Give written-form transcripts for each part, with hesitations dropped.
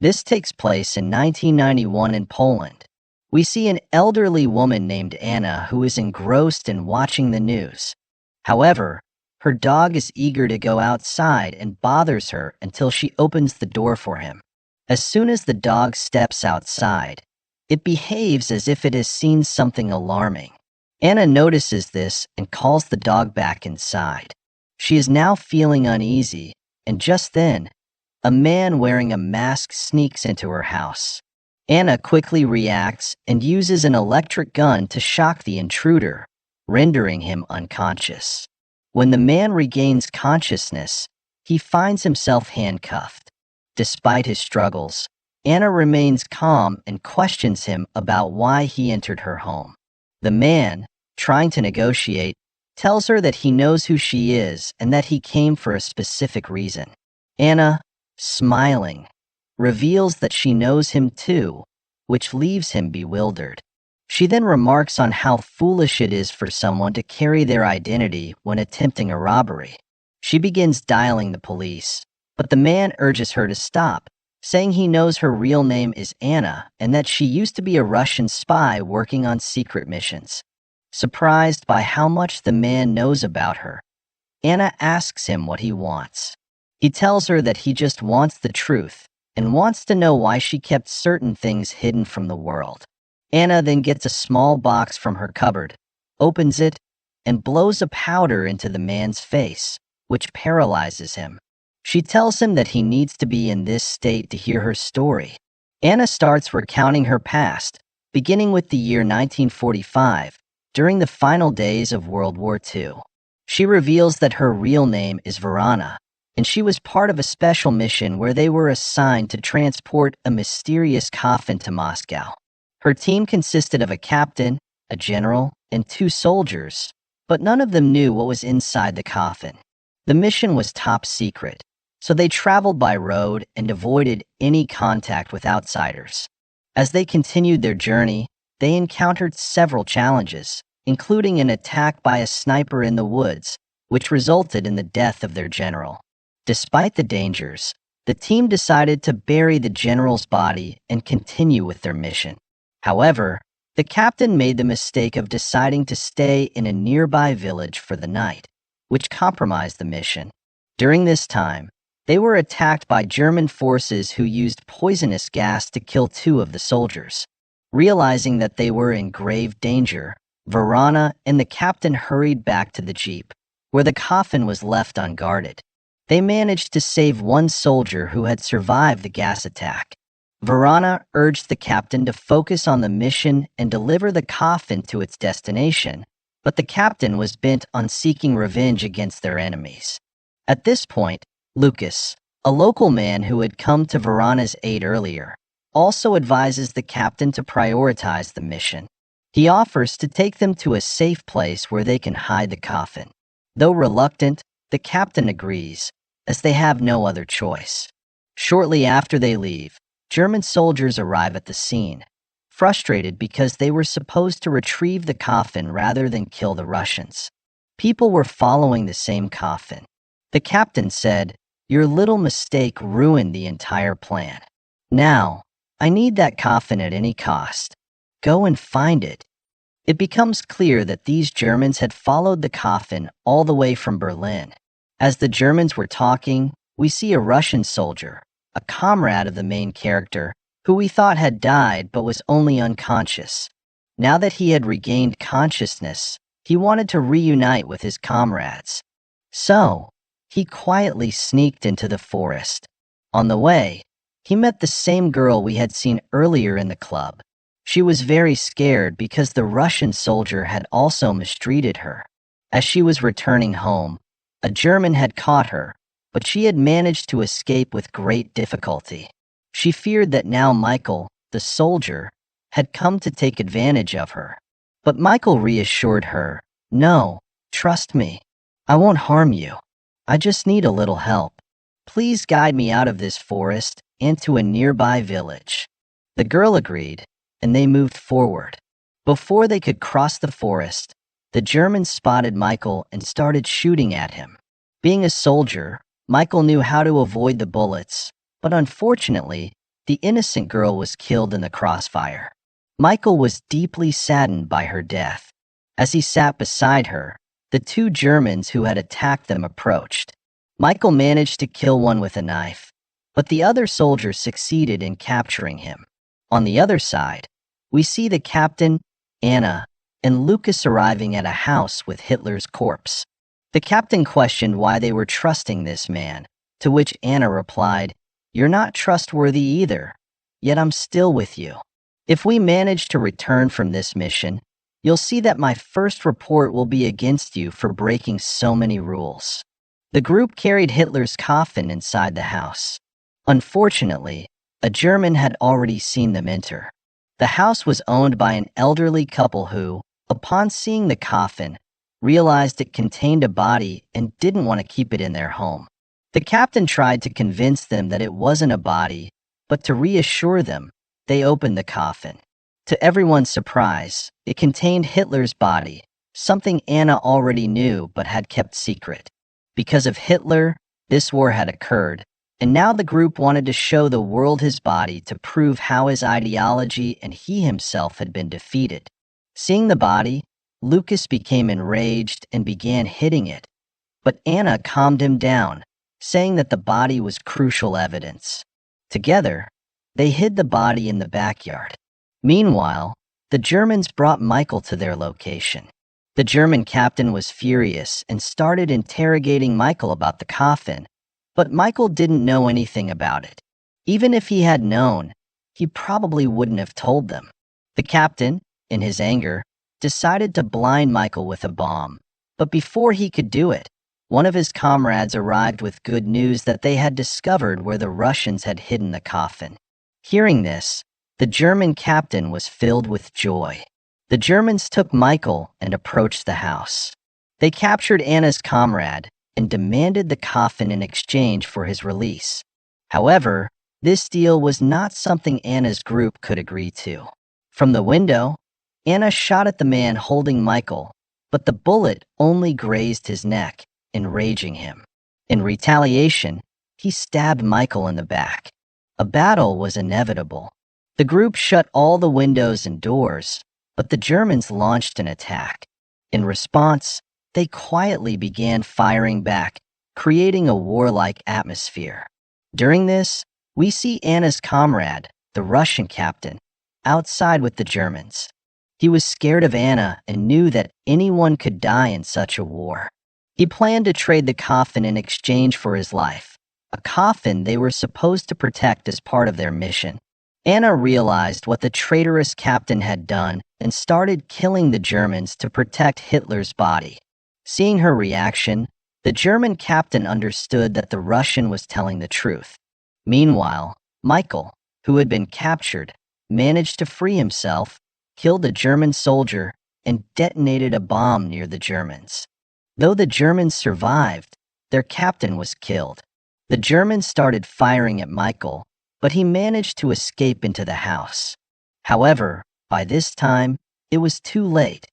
This takes place in 1991 in Poland. We see an elderly woman named Anna who is engrossed in watching the news. However, her dog is eager to go outside and bothers her until she opens the door for him. As soon as the dog steps outside, it behaves as if it has seen something alarming. Anna notices this and calls the dog back inside. She is now feeling uneasy, and just then, a man wearing a mask sneaks into her house. Anna quickly reacts and uses an electric gun to shock the intruder, rendering him unconscious. When the man regains consciousness, he finds himself handcuffed. Despite his struggles, Anna remains calm and questions him about why he entered her home. The man, trying to negotiate, tells her that he knows who she is and that he came for a specific reason. Anna, smiling, reveals that she knows him too, which leaves him bewildered. She then remarks on how foolish it is for someone to carry their identity when attempting a robbery. She begins dialing the police, but the man urges her to stop, saying he knows her real name is Anna and that she used to be a Russian spy working on secret missions. Surprised by how much the man knows about her, Anna asks him what he wants. He tells her that he just wants the truth and wants to know why she kept certain things hidden from the world. Anna then gets a small box from her cupboard, opens it, and blows a powder into the man's face, which paralyzes him. She tells him that he needs to be in this state to hear her story. Anna starts recounting her past, beginning with the year 1945, during the final days of World War II. She reveals that her real name is Verona, and she was part of a special mission where they were assigned to transport a mysterious coffin to Moscow. Her team consisted of a captain, a general, and 2 soldiers, but none of them knew what was inside the coffin. The mission was top secret, so they traveled by road and avoided any contact with outsiders. As they continued their journey, they encountered several challenges, including an attack by a sniper in the woods, which resulted in the death of their general. Despite the dangers, the team decided to bury the general's body and continue with their mission. However, the captain made the mistake of deciding to stay in a nearby village for the night, which compromised the mission. During this time, they were attacked by German forces who used poisonous gas to kill 2 of the soldiers. Realizing that they were in grave danger, Verona and the captain hurried back to the jeep, where the coffin was left unguarded. They managed to save 1 soldier who had survived the gas attack. Verona urged the captain to focus on the mission and deliver the coffin to its destination, but the captain was bent on seeking revenge against their enemies. At this point, Lucas, a local man who had come to Verona's aid earlier, also advises the captain to prioritize the mission. He offers to take them to a safe place where they can hide the coffin. Though reluctant, the captain agrees, as they have no other choice. Shortly after they leave, German soldiers arrive at the scene, frustrated because they were supposed to retrieve the coffin rather than kill the Russians. People were following the same coffin. The captain said, "Your little mistake ruined the entire plan. Now, I need that coffin at any cost. Go and find it." It becomes clear that these Germans had followed the coffin all the way from Berlin. As the Germans were talking, we see a Russian soldier, a comrade of the main character, who we thought had died but was only unconscious. Now that he had regained consciousness, he wanted to reunite with his comrades. So, he quietly sneaked into the forest. On the way, he met the same girl we had seen earlier in the club. She was very scared because the Russian soldier had also mistreated her. As she was returning home, a German had caught her, but she had managed to escape with great difficulty. She feared that now Michael, the soldier, had come to take advantage of her. But Michael reassured her, "No, trust me. I won't harm you. I just need a little help. Please guide me out of this forest and to a nearby village." The girl agreed, and they moved forward. Before they could cross the forest, the Germans spotted Michael and started shooting at him. Being a soldier, Michael knew how to avoid the bullets, but unfortunately, The innocent girl was killed in the crossfire. Michael was deeply saddened by her death. As he sat beside her, the two Germans who had attacked them approached. Michael managed to kill one with a knife, but the other soldier succeeded in capturing him. On the other side, we see the captain, Anna, and Lucas arriving at a house with Hitler's corpse. The captain questioned why they were trusting this man, to which Anna replied, "You're not trustworthy either, yet I'm still with you. If we manage to return from this mission, you'll see that my first report will be against you for breaking so many rules." The group carried Hitler's coffin inside the house. Unfortunately, a German had already seen them enter. The house was owned by an elderly couple who, upon seeing the coffin, realized it contained a body and didn't want to keep it in their home. The captain tried to convince them that it wasn't a body, but to reassure them, they opened the coffin. To everyone's surprise, it contained Hitler's body, something Anna already knew but had kept secret. Because of Hitler, this war had occurred, and now the group wanted to show the world his body to prove how his ideology and he himself had been defeated. Seeing the body, Lucas became enraged and began hitting it, but Anna calmed him down, saying that the body was crucial evidence. Together, they hid the body in the backyard. Meanwhile, the Germans brought Michael to their location. The German captain was furious and started interrogating Michael about the coffin, but Michael didn't know anything about it. Even if he had known, he probably wouldn't have told them. The captain, in his anger, decided to blind Michael with a bomb, but before he could do it, one of his comrades arrived with good news that they had discovered where the Russians had hidden the coffin. Hearing this, the German captain was filled with joy. The Germans took Michael and approached the house. They captured Anna's comrade and demanded the coffin in exchange for his release. However, this deal was not something Anna's group could agree to. From the window, Anna shot at the man holding Michael, but the bullet only grazed his neck, enraging him. In retaliation, he stabbed Michael in the back. A battle was inevitable. The group shut all the windows and doors, but the Germans launched an attack. In response, they quietly began firing back, creating a warlike atmosphere. During this, we see Anna's comrade, the Russian captain, outside with the Germans. He was scared of Anna and knew that anyone could die in such a war. He planned to trade the coffin in exchange for his life, a coffin they were supposed to protect as part of their mission. Anna realized what the traitorous captain had done and started killing the Germans to protect Hitler's body. Seeing her reaction, the German captain understood that the Russian was telling the truth. Meanwhile, Michael, who had been captured, managed to free himself, killed a German soldier, and detonated a bomb near the Germans. Though the Germans survived, their captain was killed. The Germans started firing at Michael, but he managed to escape into the house. However, by this time, it was too late.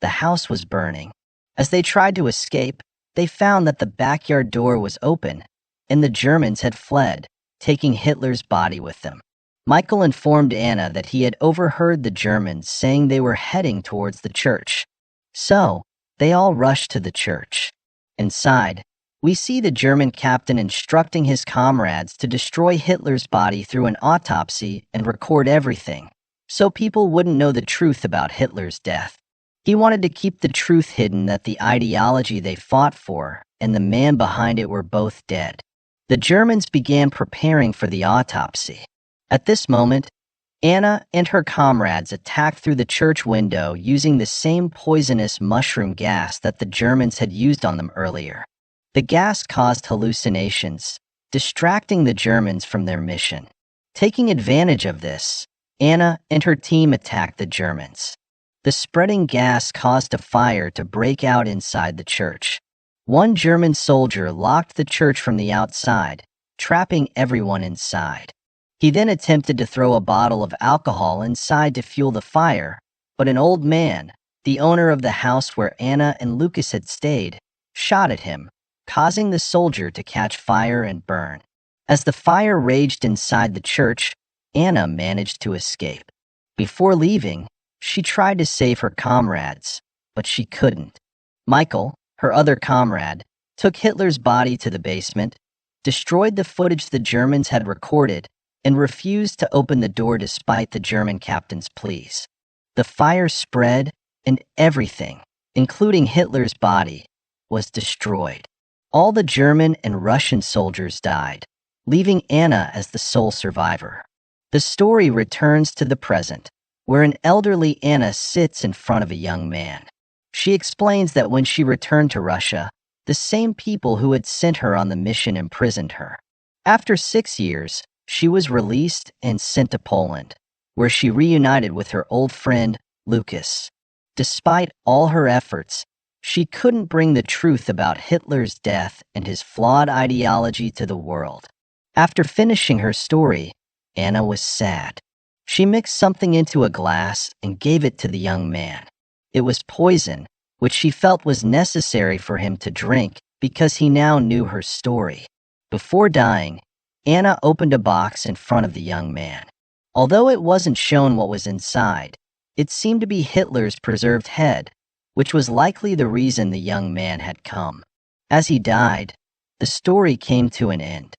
The house was burning. As they tried to escape, they found that the backyard door was open, and the Germans had fled, taking Hitler's body with them. Michael informed Anna that he had overheard the Germans saying they were heading towards the church. So, they all rushed to the church. Inside, we see the German captain instructing his comrades to destroy Hitler's body through an autopsy and record everything, so people wouldn't know the truth about Hitler's death. He wanted to keep the truth hidden that the ideology they fought for and the man behind it were both dead. The Germans began preparing for the autopsy. At this moment, Anna and her comrades attacked through the church window using the same poisonous mushroom gas that the Germans had used on them earlier. The gas caused hallucinations, distracting the Germans from their mission. Taking advantage of this, Anna and her team attacked the Germans. The spreading gas caused a fire to break out inside the church. One German soldier locked the church from the outside, trapping everyone inside. He then attempted to throw a bottle of alcohol inside to fuel the fire, but an old man, the owner of the house where Anna and Lucas had stayed, shot at him, causing the soldier to catch fire and burn. As the fire raged inside the church, Anna managed to escape. Before leaving, she tried to save her comrades, but she couldn't. Michael, her other comrade, took Hitler's body to the basement, destroyed the footage the Germans had recorded, and refused to open the door despite the German captain's pleas. The fire spread, and everything, including Hitler's body, was destroyed. All the German and Russian soldiers died, leaving Anna as the sole survivor. The story returns to the present, where an elderly Anna sits in front of a young man. She explains that when she returned to Russia, the same people who had sent her on the mission imprisoned her. After 6 years, she was released and sent to Poland, where she reunited with her old friend, Lucas. Despite all her efforts, she couldn't bring the truth about Hitler's death and his flawed ideology to the world. After finishing her story, Anna was sad. She mixed something into a glass and gave it to the young man. It was poison, which she felt was necessary for him to drink because he now knew her story. Before dying, Anna opened a box in front of the young man. Although it wasn't shown what was inside, it seemed to be Hitler's preserved head, which was likely the reason the young man had come. As he died, the story came to an end.